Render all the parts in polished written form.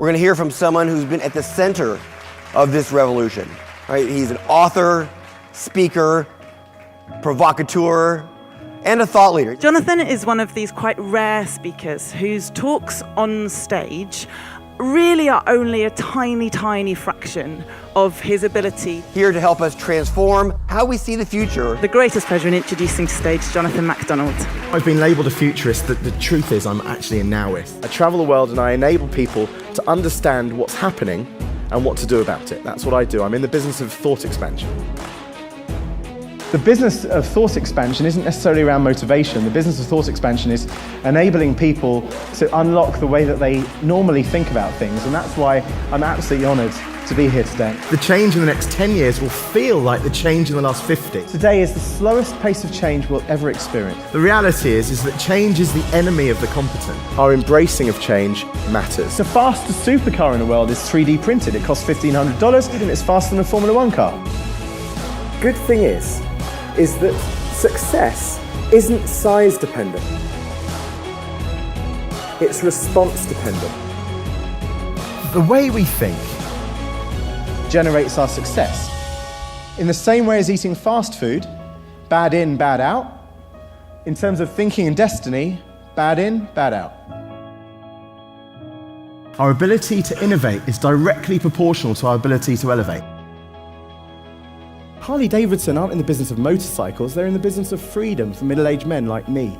We're going to hear from someone who's been at the center of this revolution. Right? He's an author, speaker, provocateur, and a thought leader. Jonathan is one of these quite rare speakers whose talks on stage really are only a tiny, tiny fraction of his ability. Here to help us transform how we see the future. The greatest pleasure in introducing to stage Jonathan MacDonald. I've been labelled a futurist, but the truth is I'm actually a nowist. I travel the world and I enable people to understand what's happening and what to do about it. That's what I do. I'm in the business of thought expansion. The business of thought expansion isn't necessarily around motivation. The business of thought expansion is enabling people to unlock the way that they normally think about things, and that's why I'm absolutely honoured to be here today. The change in the next 10 years will feel like the change in the last 50. Today is the slowest pace of change we'll ever experience. The reality is that change is the enemy of the competent. Our embracing of change matters. The fastest supercar in the world is 3D printed. It costs $1,500 and it's faster than a Formula One car. Good thing is that success isn't size dependent. It's response dependent. The way we think generates our success. In the same way as eating fast food, bad in, bad out, in terms of thinking and destiny, bad in, bad out. our ability to innovate is directly proportional to our ability to elevate. Harley-Davidson aren't in the business of motorcycles, they're in the business of freedom for middle-aged men like me.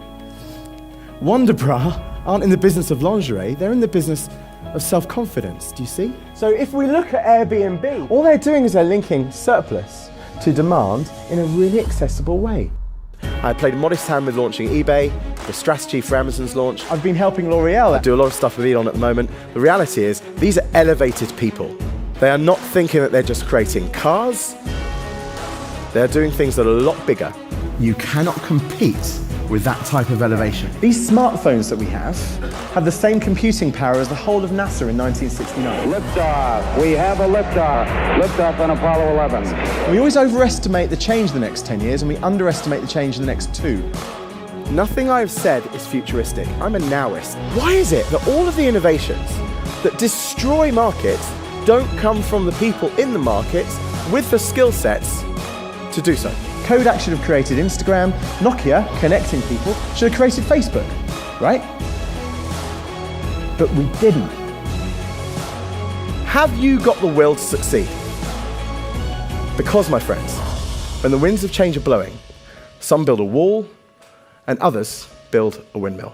Wonder Bra aren't in the business of lingerie, they're in the business of self-confidence, do you see? So if we look at Airbnb, all they're doing is they're linking surplus to demand in a really accessible way. I played a modest hand with launching eBay, the strategy for Amazon's launch. I've been helping L'Oreal. I do a lot of stuff with Elon at the moment. The reality is, these are elevated people. They are not thinking that they're just creating cars. They're doing things that are a lot bigger. You cannot compete with that type of elevation. These smartphones that we have the same computing power as the whole of NASA in 1969. Liftoff. We have a liftoff. Liftoff on Apollo 11. We always overestimate the change in the next 10 years and we underestimate the change in the next 2. Nothing I've said is futuristic. I'm a nowist. Why is it that all of the innovations that destroy markets don't come from the people in the markets with the skill sets to do so? Kodak should have created Instagram, Nokia, connecting people, should have created Facebook, right? But we didn't. Have you got the will to succeed? Because, my friends, when the winds of change are blowing, some build a wall and others build a windmill.